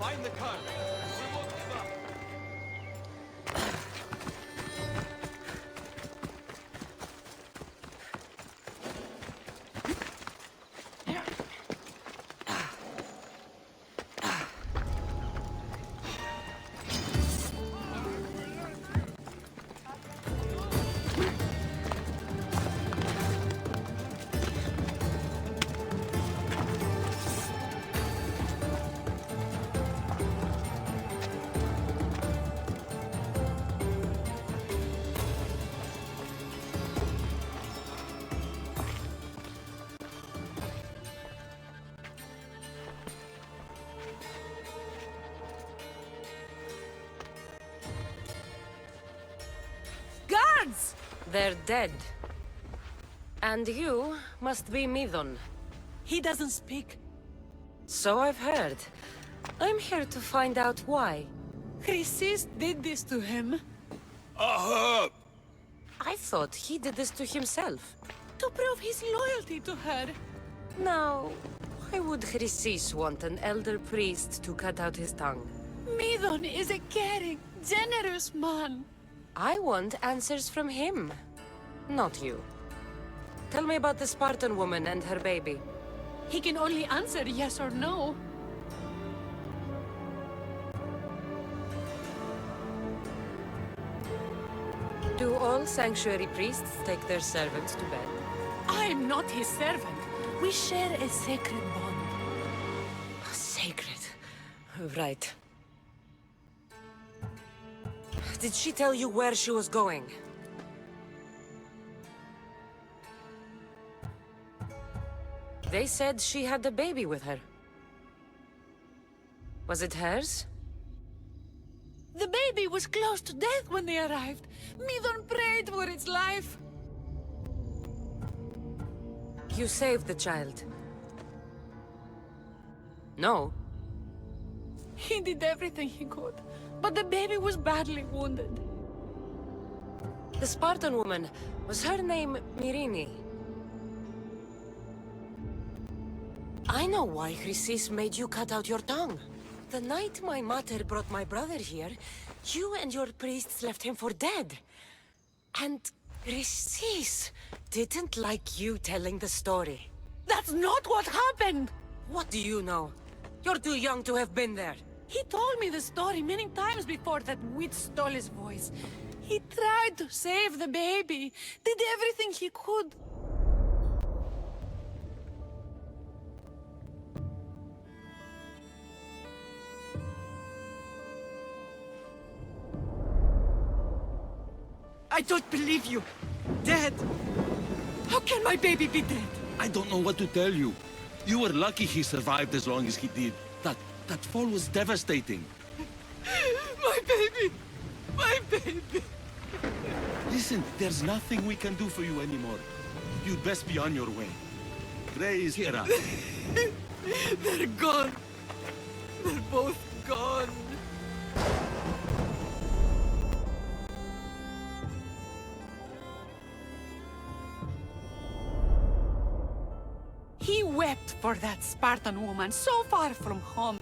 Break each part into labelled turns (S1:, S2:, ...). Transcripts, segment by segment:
S1: Find the car. We won't give up.
S2: Guards! They're dead. And you must be Midon.
S3: He doesn't speak.
S2: So I've heard. I'm here to find out why.
S3: Chrysis did this to him.
S1: Uh-huh.
S2: I thought he did this to himself.
S3: To prove his loyalty to her.
S2: Now, why would Chrysis want an elder priest to cut out his tongue?
S3: Midon is a caring, generous man.
S2: I want answers from him, not you. Tell me about the Spartan woman and her baby.
S3: He can only answer yes or no.
S2: Do all sanctuary priests take their servants to bed?
S3: I'm not his servant. We share a sacred bond.
S2: Sacred. Right. Did she tell you where she was going? They said she had a baby with her. Was it hers?
S3: The baby was close to death when they arrived. Midon prayed for its life.
S2: You saved the child. No.
S3: He did everything he could, but the baby was badly wounded.
S2: The Spartan woman, was her name Myrine? I know why Chrysis made you cut out your tongue. The night my mater brought my brother here, you and your priests left him for dead. And Chrysis didn't like you telling the story.
S3: That's not what happened!
S2: What do you know? You're too young to have been there.
S3: He told me the story many times before that witch stole his voice. He tried to save the baby, did everything he could. I don't believe you. Dead. How can my baby be dead?
S1: I don't know what to tell you. You were lucky he survived as long as he did. That fall was devastating.
S3: My baby! My baby!
S1: Listen, there's nothing we can do for you anymore. You'd best be on your way. Gray is here.
S3: They're gone. They're both gone. He wept for that Spartan woman so far from home.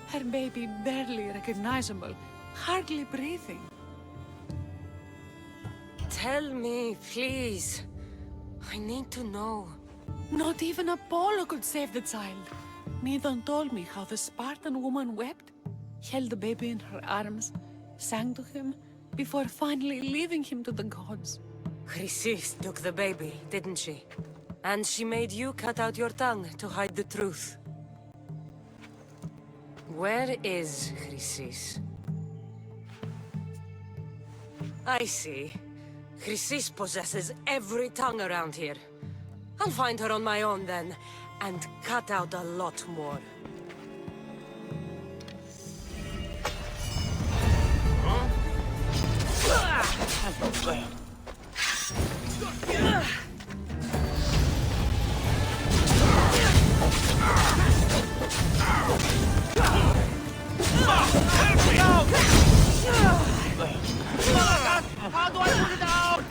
S3: Her baby barely recognizable, hardly breathing.
S2: Tell me, please. I need to know.
S3: Not even Apollo could save the child. Midon told me how the Spartan woman wept, held the baby in her arms, sang to him, before finally leaving him to the gods.
S2: Chrysis took the baby, didn't she? And she made you cut out your tongue to hide the truth. Where is Chrysis? I see. Chrysis possesses every tongue around here. I'll find her on my own then, and cut out a lot more.
S4: How do I put it out?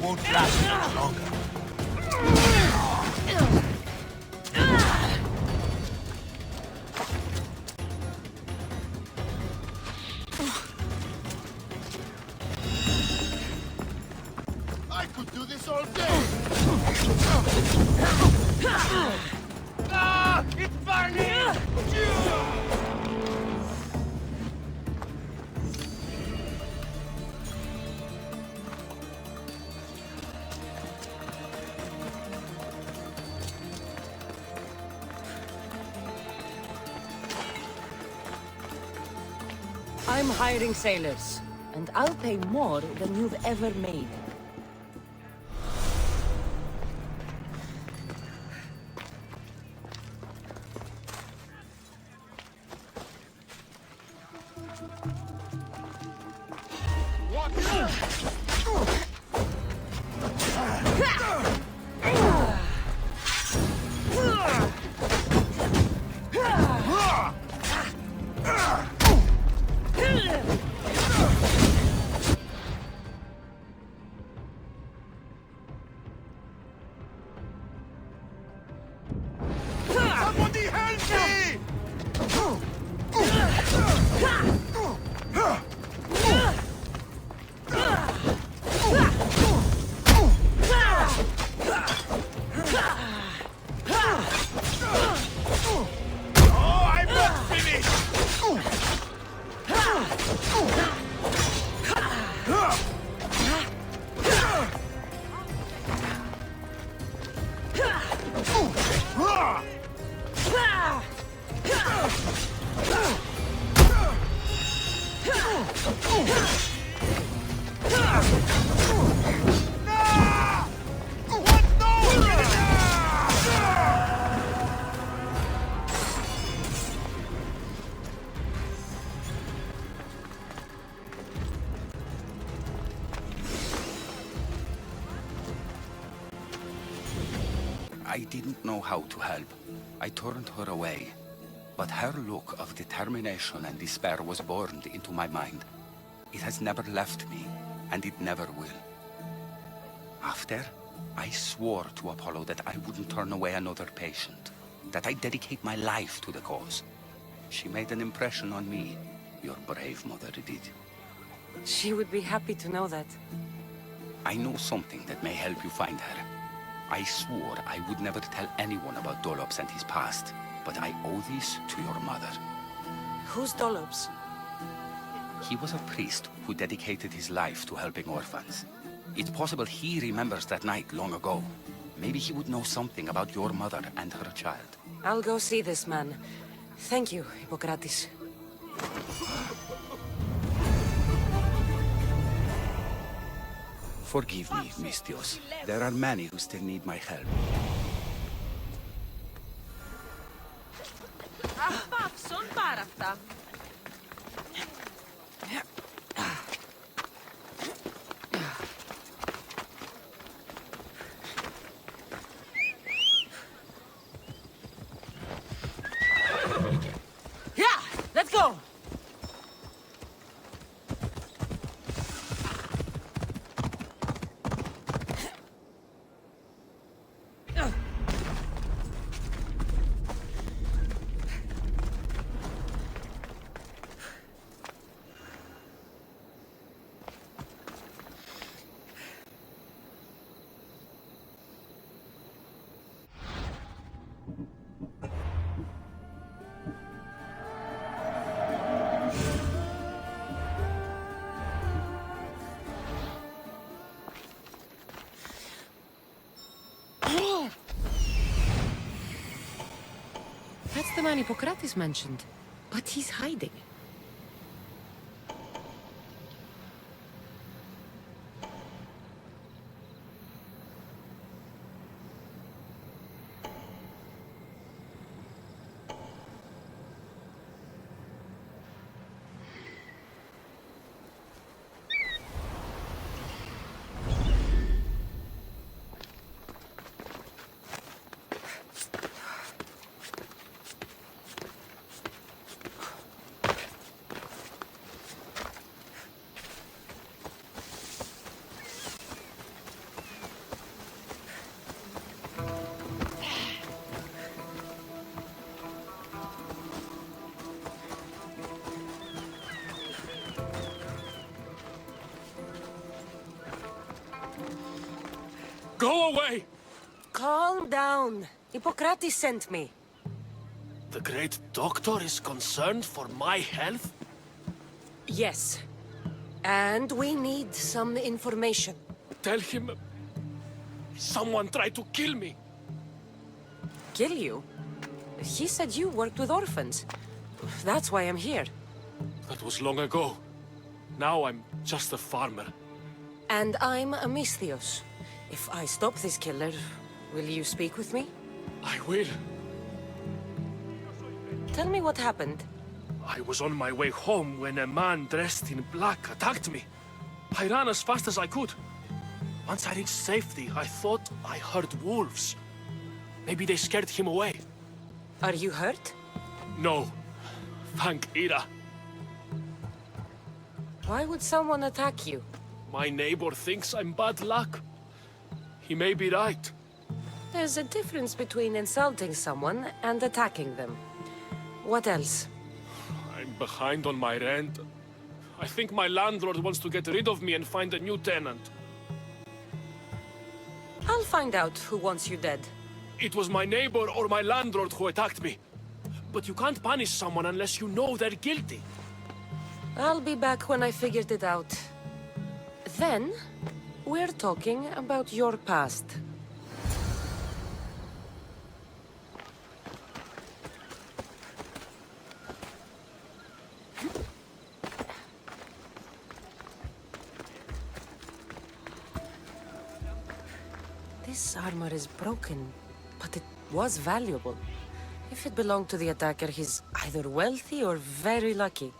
S4: Won't last much longer. I could do this all day. Ah! It's burning!
S2: I'm hiring sailors, and I'll pay more than you've ever made.
S4: Somebody help me! Oh, I'm not finished!
S5: I didn't know how to help. I turned her away. But her look of determination and despair was burned into my mind. It has never left me, and it never will. After, I swore to Apollo that I wouldn't turn away another patient, that I'd dedicate my life to the cause. She made an impression on me. Your brave mother did.
S2: She would be happy to know that.
S5: I know something that may help you find her. I swore I would never tell anyone about Dolops and his past, but I owe this to your mother.
S2: Who's Dolops?
S5: He was a priest who dedicated his life to helping orphans. It's possible he remembers that night long ago. Maybe he would know something about your mother and her child.
S2: I'll go see this man. Thank you, Hippocrates.
S5: Forgive me, Mystios. There are many who still need my help.
S3: Παύσον πάρα αυτά.
S2: Yeah, let's go! That's the man Hippocrates mentioned. But he's hiding.
S1: Go away!
S2: Calm down. Hippocrates sent me.
S1: The great doctor is concerned for my health?
S2: Yes. And we need some information.
S1: Tell him... someone tried to kill me.
S2: Kill you? He said you worked with orphans. That's why I'm here.
S1: That was long ago. Now I'm just a farmer.
S2: And I'm Amistios. If I stop this killer, will you speak with me?
S1: I will.
S2: Tell me what happened.
S1: I was on my way home when a man dressed in black attacked me. I ran as fast as I could. Once I reached safety, I thought I heard wolves. Maybe they scared him away.
S2: Are you hurt?
S1: No. Thank Ira.
S2: Why would someone attack you?
S1: My neighbor thinks I'm bad luck. He may be right.
S2: There's a difference between insulting someone and attacking them. What else?
S1: I'm behind on my rent. I think my landlord wants to get rid of me and find a new tenant.
S2: I'll find out who wants you dead.
S1: It was my neighbor or my landlord who attacked me. But you can't punish someone unless you know they're guilty.
S2: I'll be back when I figured it out. Then, we're talking about your past. This armor is broken, but it was valuable. If it belonged to the attacker, he's either wealthy or very lucky.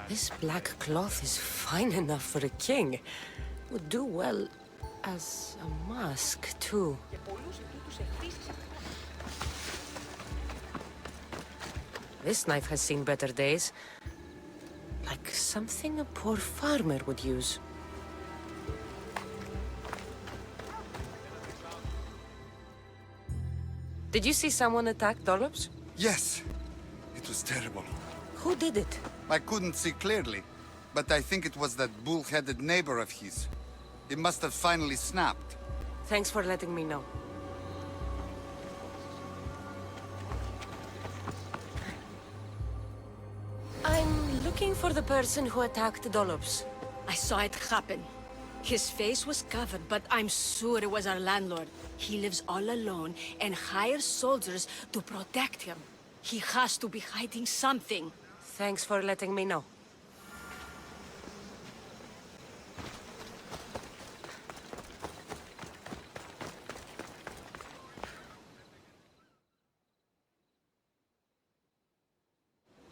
S2: This black cloth is fine enough for a king. Would do well as a mask, too. This knife has seen better days. Like something a poor farmer would use. Did you see someone attack Dollops?
S6: Yes. It was terrible.
S2: Who did it?
S6: I couldn't see clearly, but I think it was that bull-headed neighbor of his. He must have finally snapped.
S2: Thanks for letting me know. I'm looking for the person who attacked Dollops.
S7: I saw it happen. His face was covered, but I'm sure it was our landlord. He lives all alone and hires soldiers to protect him. He has to be hiding something.
S2: Thanks for letting me know.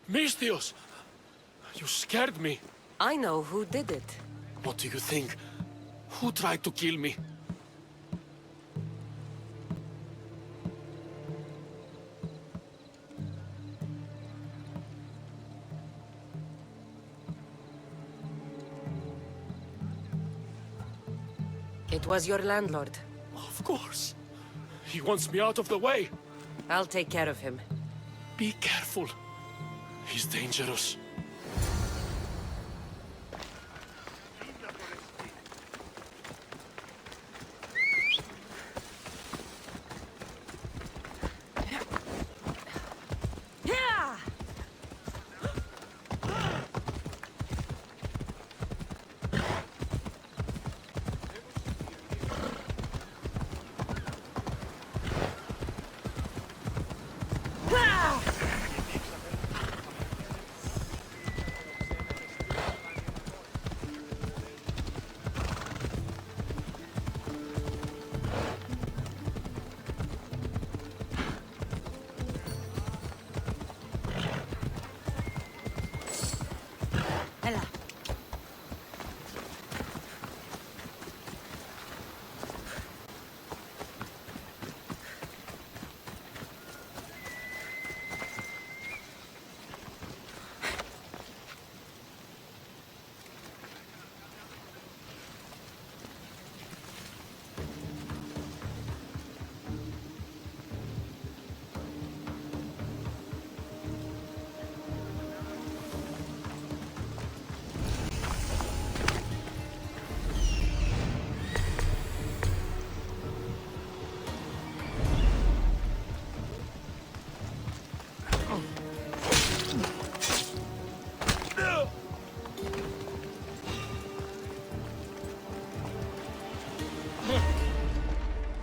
S1: Mistios! You scared me.
S2: I know who did it.
S1: What do you think? Who tried to kill me?
S2: It was your landlord.
S1: Of course. He wants me out of the way.
S2: I'll take care of him.
S1: Be careful. He's dangerous.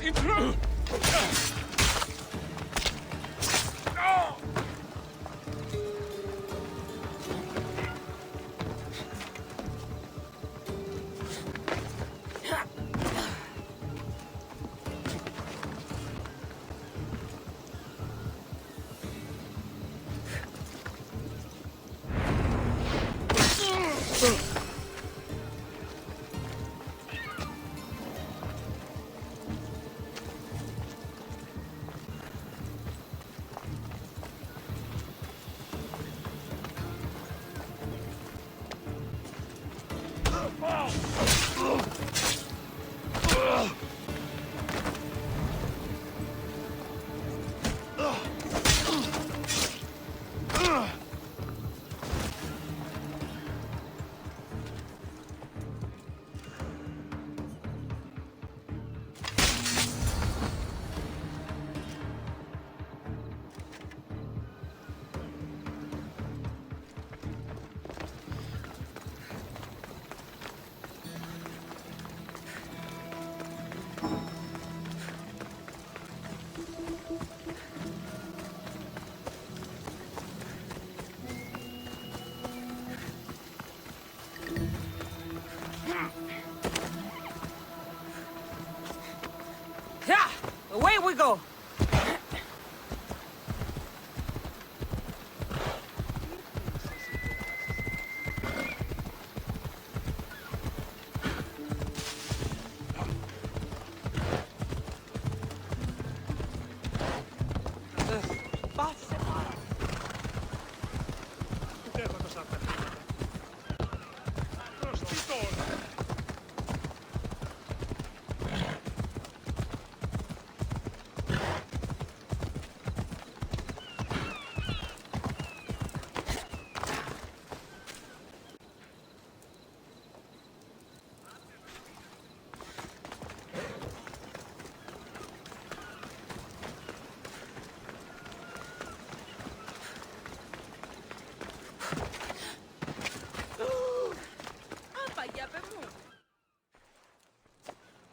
S1: Intrude!
S2: Yeah, away we go.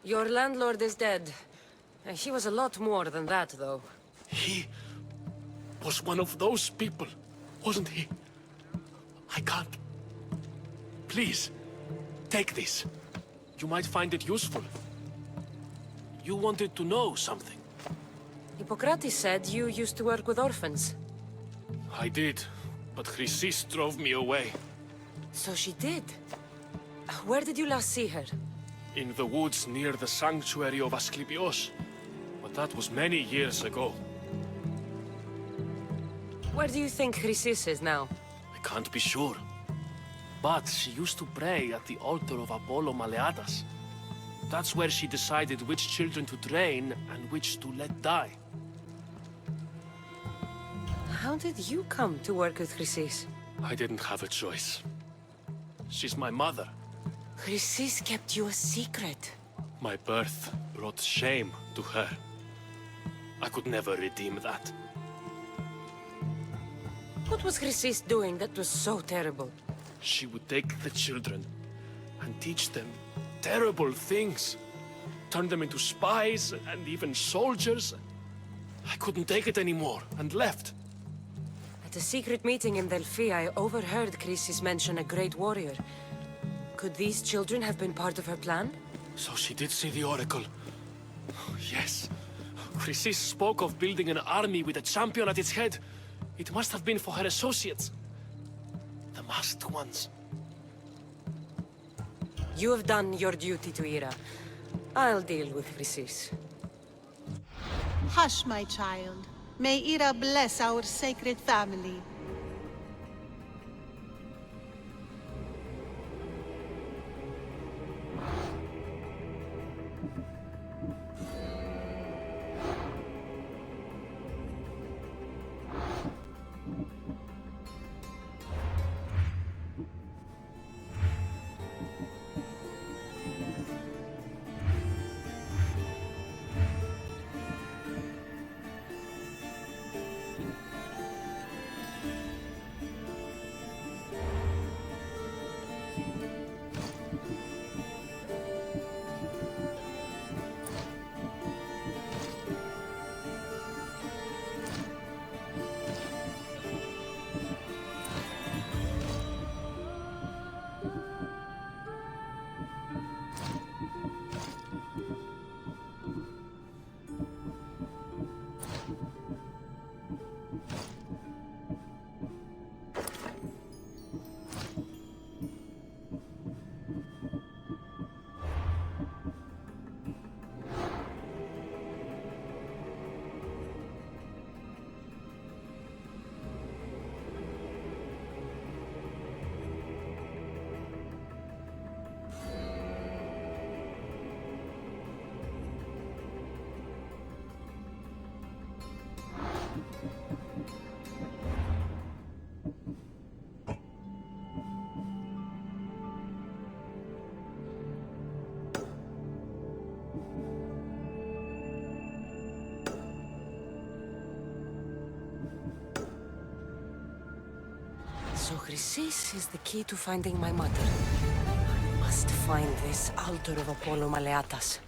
S2: Your landlord is dead. He was a lot more than that, though.
S1: He was one of those people, wasn't he? I can't. Please, take this. You might find it useful. You wanted to know something.
S2: Hippocrates said you used to work with orphans.
S1: I did, but Chrysis drove me away.
S2: So she did. Where did you last see her?
S1: In the woods near the sanctuary of Asclepios. But that was many years ago.
S2: Where do you think Chrysis is now?
S1: I can't be sure. But she used to pray at the altar of Apollo Maleatas. That's where she decided which children to train and which to let die.
S2: How did you come to work with Chrysis?
S1: I didn't have a choice. She's my mother.
S2: Chrysis kept you a secret.
S1: My birth brought shame to her. I could never redeem that.
S2: What was Chrysis doing that was so terrible?
S1: She would take the children and teach them terrible things. Turn them into spies and even soldiers. I couldn't take it anymore and left.
S2: At a secret meeting in Delphi, I overheard Chrysis mention a great warrior. Could these children have been part of her plan?
S1: So she did see the Oracle. Yes. Chrysis spoke of building an army with a champion at its head. It must have been for her associates. The masked ones.
S2: You have done your duty to Ira. I'll deal with Chrysis.
S8: Hush, my child. May Ira bless our sacred family.
S2: Chrysis is the key to finding my mother. I must find this altar of Apollo Maleatas.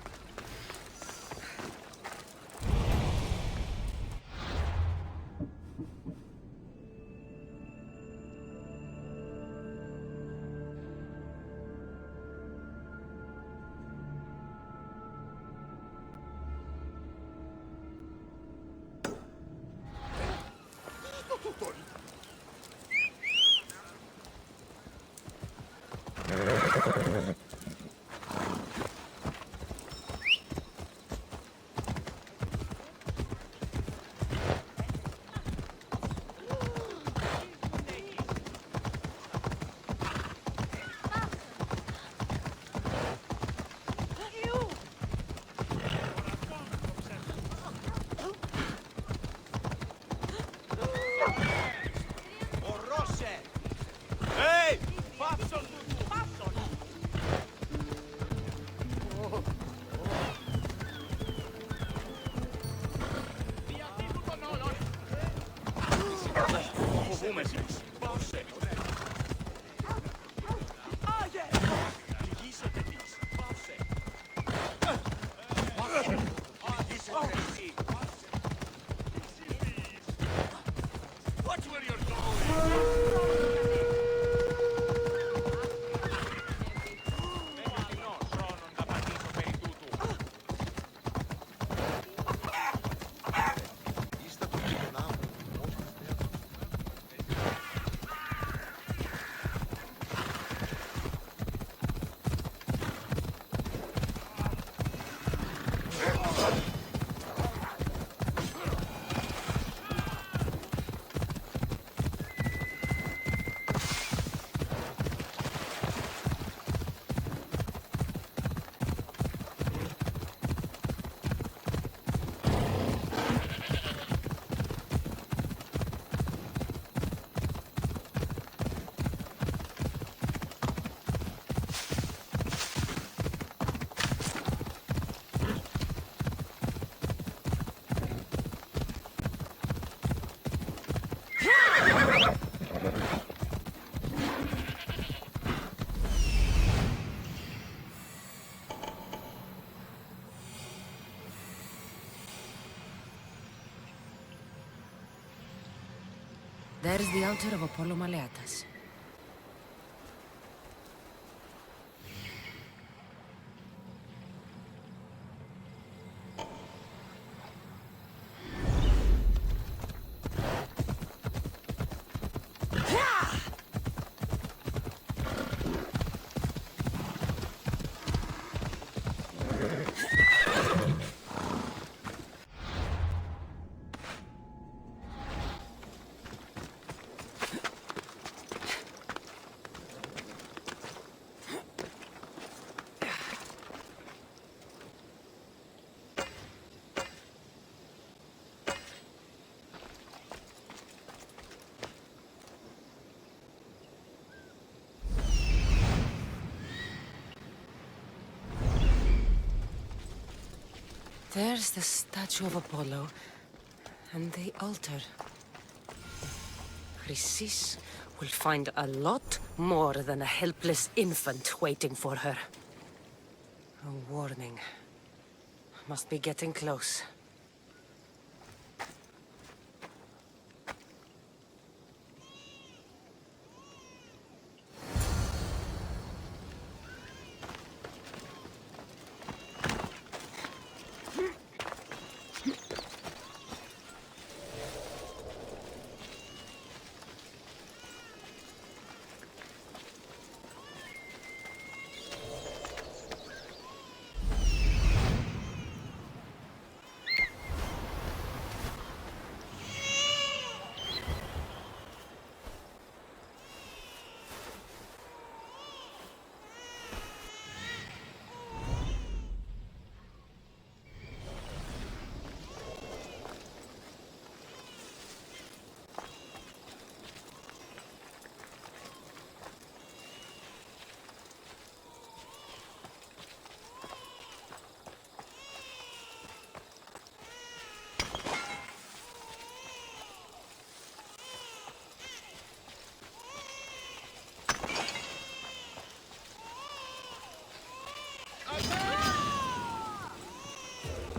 S4: Ehi! Passo tu! Passo! Watch where you're going!
S2: There's the altar of Apollo Maleatas. There's the statue of Apollo, and the altar. Chrysis will find a lot more than a helpless infant waiting for her. A warning. Must be getting close.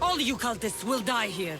S2: All you cultists will die here.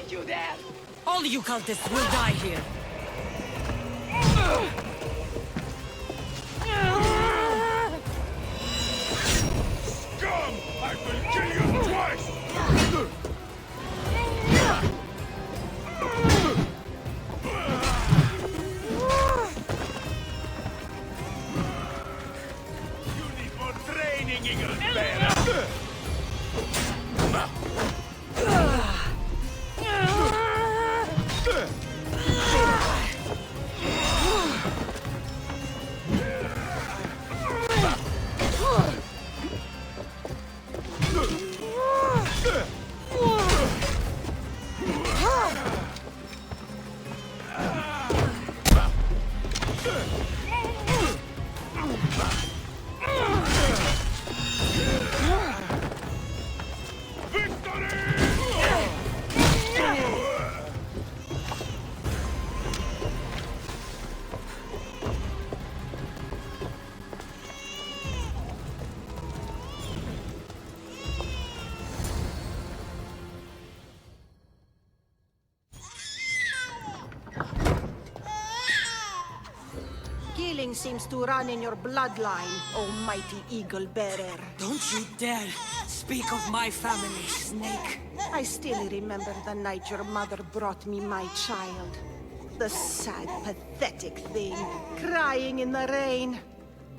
S3: You there!
S2: All you cultists will die here.
S4: Scum! I will kill you twice! You need more training, ignorant bear!
S8: Healing seems to run in your bloodline, almighty eagle bearer.
S2: Don't you dare speak of my family, Snake.
S8: I still remember the night your mother brought me my child. The sad, pathetic thing, crying in the rain.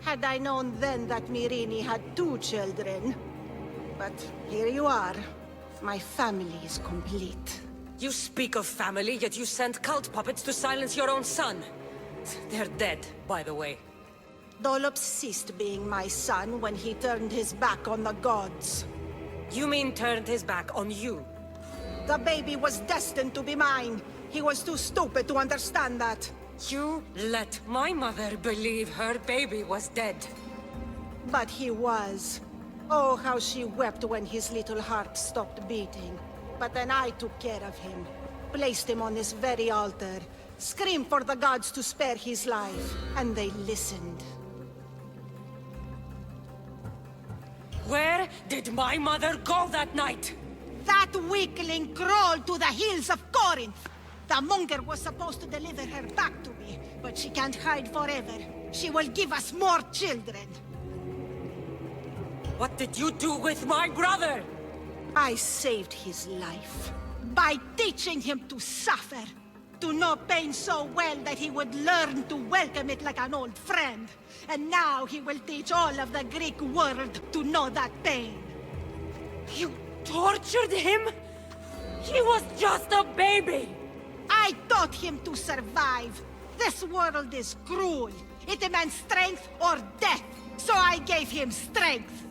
S8: Had I known then that Mirini had 2 children. But here you are. My family is complete.
S2: You speak of family, yet you sent cult puppets to silence your own son. They're dead, by the way.
S8: Dolop ceased being my son when he turned his back on the gods.
S2: You mean turned his back on you?
S8: The baby was destined to be mine. He was too stupid to understand that.
S2: You let my mother believe her baby was dead.
S8: But he was. Oh, how she wept when his little heart stopped beating. But then I took care of him. Placed him on this very altar. Screamed for the gods to spare his life. And they listened.
S2: Where did my mother go that night?
S8: That weakling crawled to the hills of Corinth. The monger was supposed to deliver her back to me, but she can't hide forever. She will give us more children.
S2: What did you do with my brother?
S8: I saved his life by teaching him to suffer, to know pain so well that he would learn to welcome it like an old friend. And now he will teach all of the Greek world to know that pain.
S2: You tortured him? He was just a baby!
S8: I taught him to survive. This world is cruel. It demands strength or death. So I gave him strength.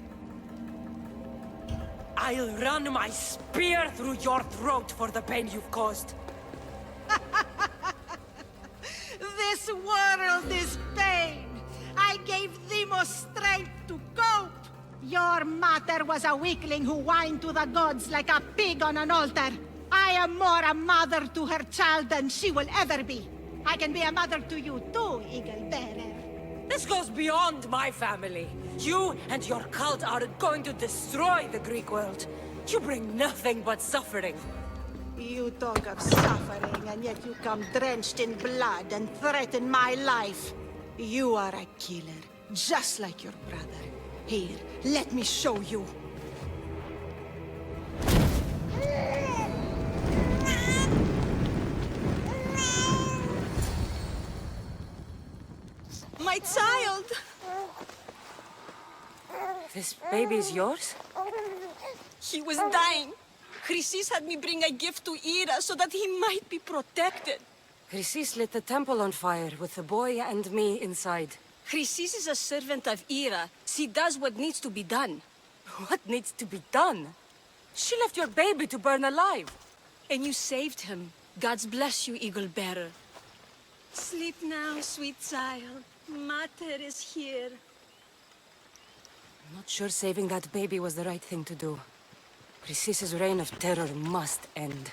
S2: I'll run my spear through your throat for the pain you've caused.
S8: This world is pain. I gave Demos strength to cope. Your mother was a weakling who whined to the gods like a pig on an altar. I am more a mother to her child than she will ever be. I can be a mother to you too, Eagle Bearer.
S2: This goes beyond my family. You and your cult are going to destroy the Greek world. You bring nothing but suffering.
S8: You talk of suffering, and yet you come drenched in blood and threaten my life. You are a killer, just like your brother. Here, let me show you.
S7: My child!
S2: This baby is yours?
S7: He was dying. Chrysis had me bring a gift to Ira so that he might be protected.
S2: Chrysis lit the temple on fire with the boy and me inside.
S7: Chrysis is a servant of Ira. She does what needs to be done.
S2: What needs to be done? She left your baby to burn alive.
S7: And you saved him. Gods bless you, Eagle Bearer. Sleep now, sweet child. Mater is here.
S2: I'm not sure saving that baby was the right thing to do. Chrysis' reign of terror must end.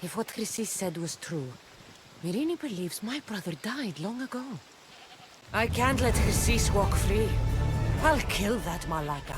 S2: If what Chrysis said was true, Mirini believes my brother died long ago. I can't let Chrysis walk free. I'll kill that Malaka.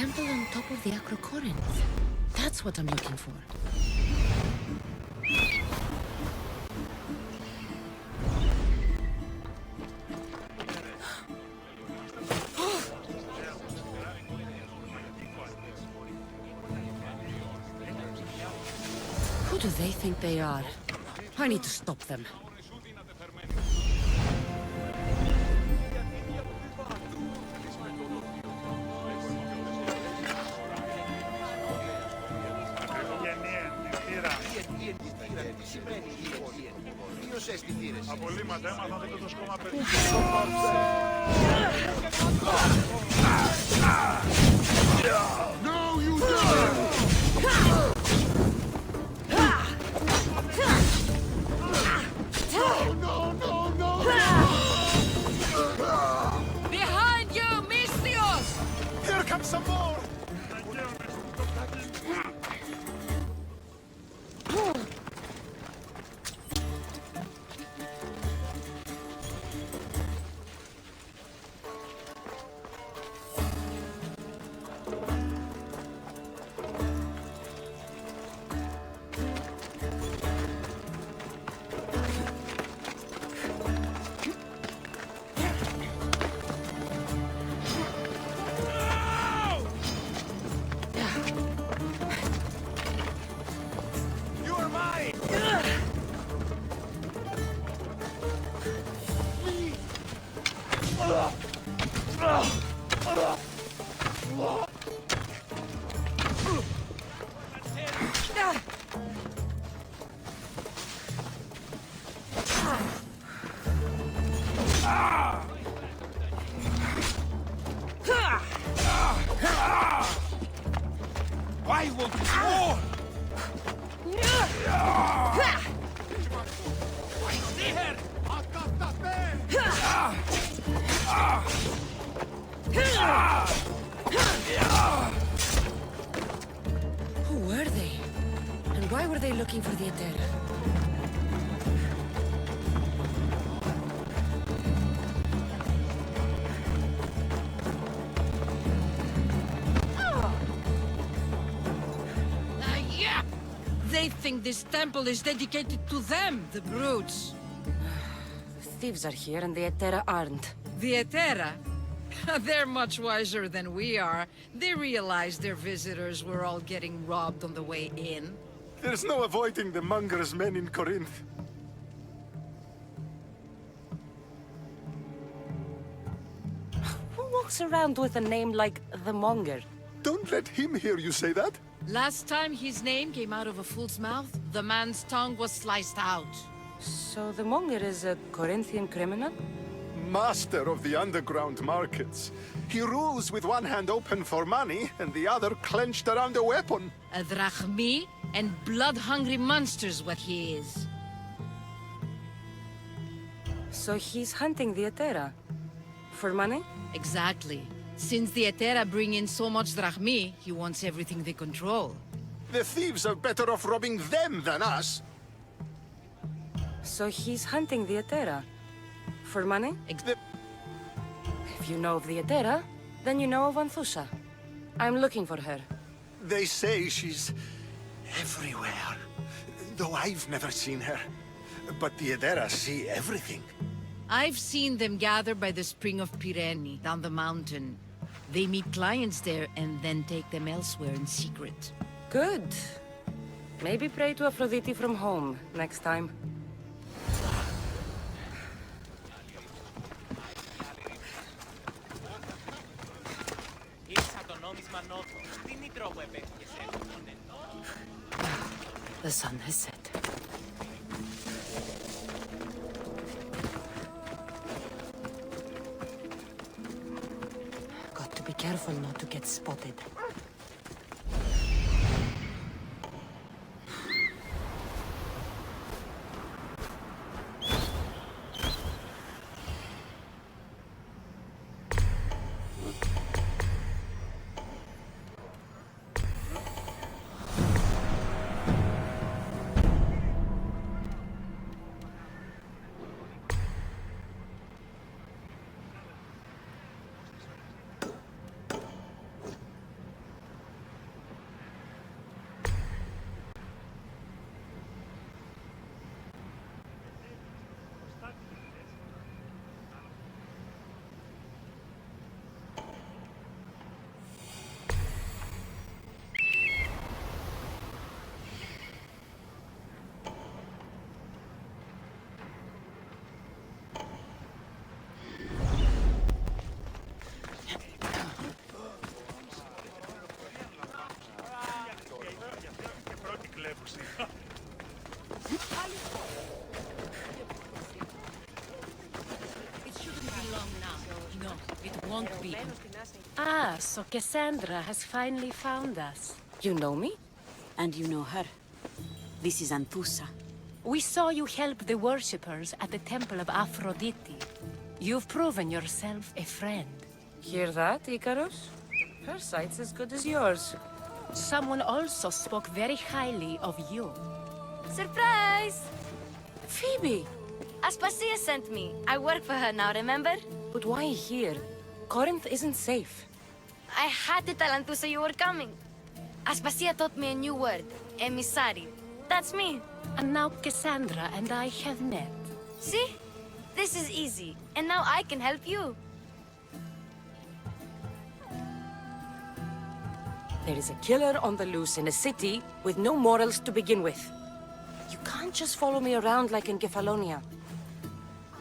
S2: temple on top of the Acrocorinth. That's what I'm looking for. Who do they think they are? I need to stop them.
S4: Απολύματα έμαθαν το σκόμα παιδί. No, you don't!
S3: Behind you, Misthios!
S4: Here comes some more! Why won't you more?
S2: Who were they? And why were they looking for the Etera?
S7: Yeah! They think this temple is dedicated to them, the brutes.
S2: The thieves are here and the Etera aren't.
S7: The Etera? They're much wiser than we are. They realized their visitors were all getting robbed on the way in.
S4: There's no avoiding the monger's men in Corinth.
S2: Who walks around with a name like the Monger?
S4: Don't let him hear you say that.
S7: Last time his name came out of a fool's mouth, the man's tongue was sliced out.
S2: So the Monger is a Corinthian criminal?
S4: Master of the underground markets. He rules with one hand open for money and the other clenched around a weapon.
S7: A drachmi and blood-hungry monster's what he is.
S2: So he's hunting the Etera? For money?
S7: Exactly. Since the Etera bring in so much drachmi, he wants everything they control.
S4: The thieves are better off robbing them than us.
S2: So he's hunting the Etera? For money? If you know of the Etera, then you know of Anthusha. I'm looking for her.
S4: They say she's everywhere, though I've never seen her. But the Edera see everything.
S7: I've seen them gather by the spring of Pirene, down the mountain. They meet clients there and then take them elsewhere in secret.
S2: Good. Maybe pray to Aphrodite from home next time. The sun has set. Got to be careful not to get spotted. It won't be. Ah, so Cassandra has finally found us. You know me?
S9: And you know her. This is Anthusa.
S2: We saw you help the worshippers at the Temple of Aphrodite. You've proven yourself a friend.
S10: Hear that, Icarus? Her sight's as good as yours.
S2: Someone also spoke very highly of you.
S11: Surprise!
S2: Phoebe!
S11: Aspasia sent me. I work for her now, remember?
S2: But why here? Corinth isn't safe.
S11: I had to tell Anthusa you were coming. Aspasia taught me a new word, emissary. That's me.
S2: And now Cassandra and I have met.
S11: See? This is easy. And now I can help you.
S2: There is a killer on the loose in a city with no morals to begin with. You can't just follow me around like in Kefalonia.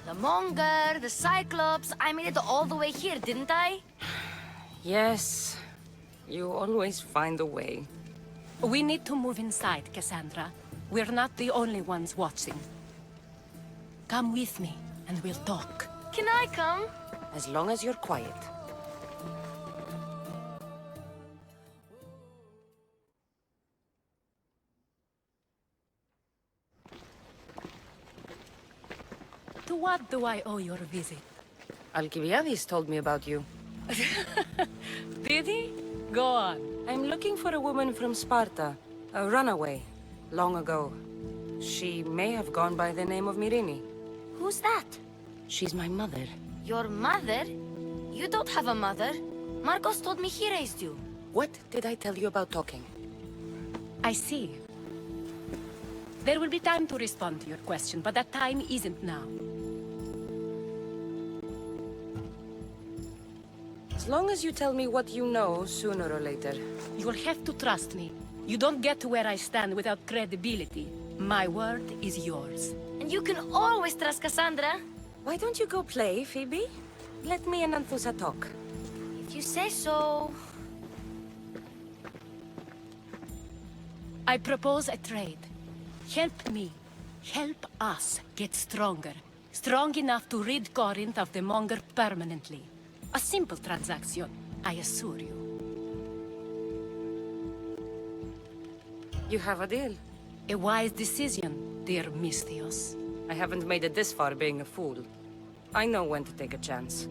S11: The Monger, the Cyclops, I made it all the way here, didn't I?
S2: Yes. You always find a way. We need to move inside, Cassandra. We're not the only ones watching. Come with me, and we'll talk.
S11: Can I come?
S2: As long as you're quiet. To what do I owe your visit? Alcibiades told me about you. Did he? Go on. I'm looking for a woman from Sparta. A runaway. Long ago. She may have gone by the name of Myrine.
S11: Who's that?
S2: She's my mother.
S11: Your mother? You don't have a mother. Marcos told me he raised you.
S2: What did I tell you about talking? I see. There will be time to respond to your question, but that time isn't now. As long as you tell me what you know, sooner or later. You will have to trust me. You don't get to where I stand without credibility. My word is yours.
S11: And you can always trust Cassandra.
S2: Why don't you go play, Phoebe? Let me and Anthusa talk.
S11: If you say so.
S2: I propose a trade. Help me. Help us get stronger. Strong enough to rid Corinth of the Monger permanently. A simple transaction, I assure you. You have a deal. A wise decision, dear Misthios. I haven't made it this far being a fool. I know when to take a chance.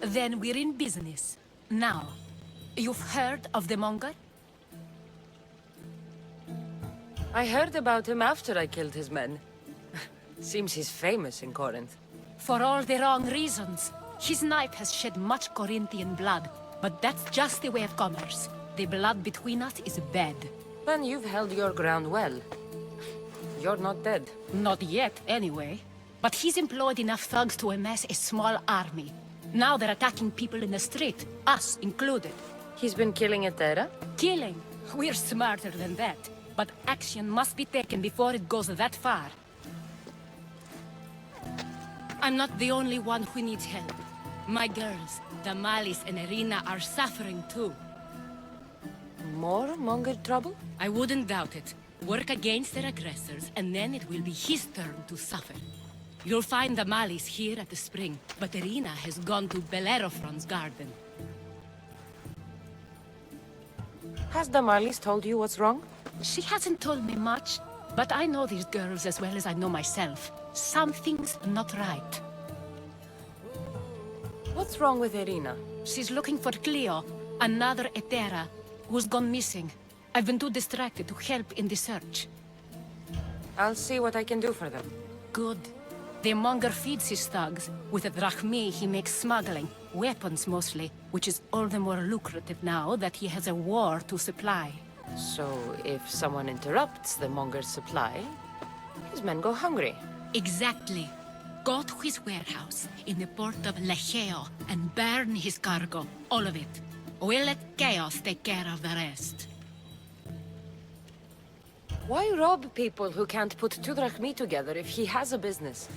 S2: Then we're in business. Now, you've heard of the Monger? I heard about him after I killed his men. Seems he's famous in Corinth. For all the wrong reasons. His knife has shed much Corinthian blood, but that's just the way of commerce. The blood between us is bad. Then you've held your ground well. You're not dead. Not yet, anyway. But he's employed enough thugs to amass a small army. Now they're attacking people in the street, us included. He's been killing at Terra? Killing? We're smarter than that. But action must be taken before it goes that far. I'm not the only one who needs help. My girls, Damalis and Irina, are suffering too. More Monger trouble? I wouldn't doubt it. Work against their aggressors, and then it will be his turn to suffer. You'll find Damalis here at the spring, but Irina has gone to Bellerophon's garden. Has Damalis told you what's wrong? She hasn't told me much, but I know these girls as well as I know myself. Something's not right. What's wrong with Irina? She's looking for Cleo, another Etera, who's gone missing. I've been too distracted to help in the search. I'll see what I can do for them. Good. The Monger feeds his thugs. With the drachmi, he makes smuggling. Weapons, mostly. Which is all the more lucrative now that he has a war to supply. So, if someone interrupts the Monger's supply, his men go hungry. Exactly. Go to his warehouse in the port of Lecheo and burn his cargo. All of it. We'll let chaos take care of the rest. Why rob people who can't put two drachmi together if he has a business?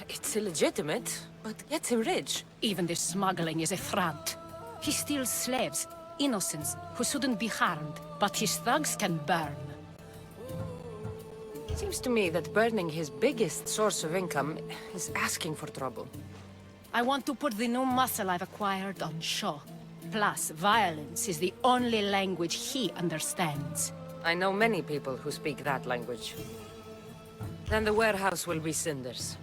S2: It's illegitimate, but gets him rich. Even the smuggling is a front. He steals slaves, innocents, who shouldn't be harmed, but his thugs can burn. Seems to me that burning his biggest source of income is asking for trouble.
S7: I want to put the new muscle I've acquired on show. Plus, violence is the only language he understands.
S10: I know many people who speak that language. Then the warehouse will be cinders.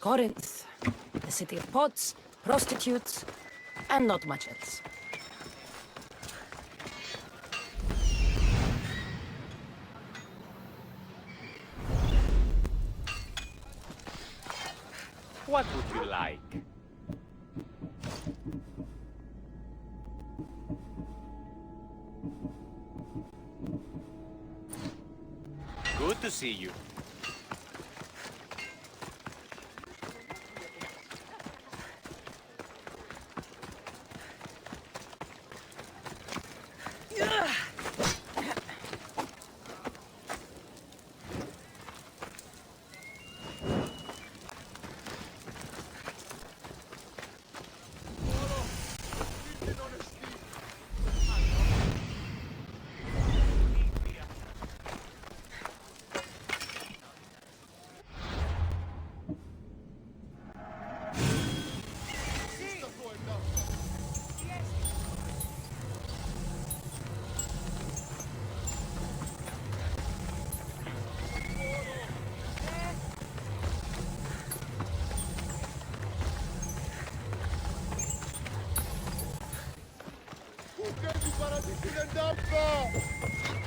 S7: Corinth, the city of pots,
S10: prostitutes, and not much else.
S12: What would you like? Good to see you.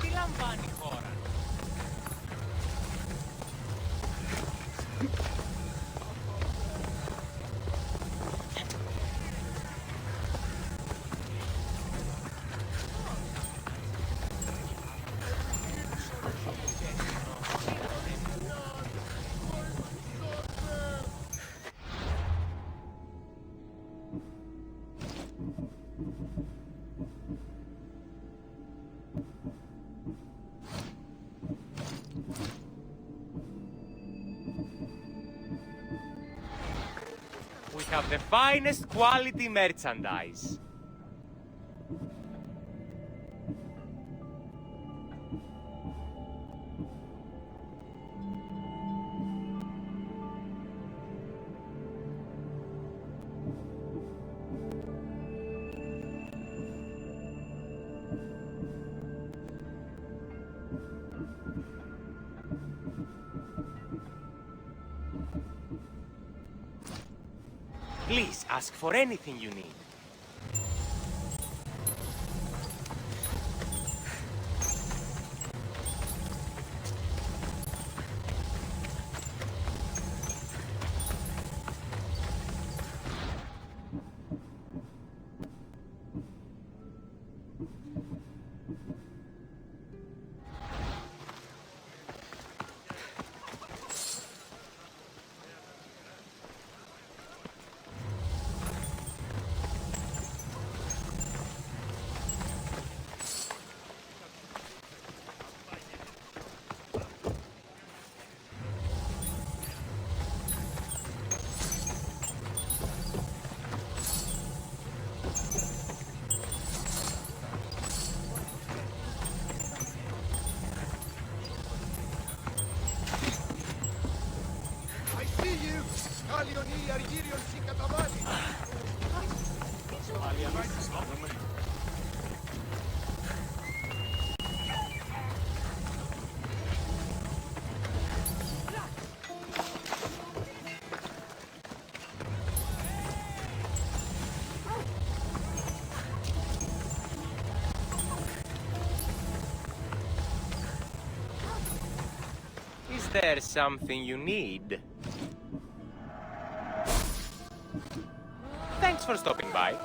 S12: Τι λαμβάνει η χώρα? We have the finest quality merchandise. Please ask for anything you need. Is there something you need? Thanks for stopping by.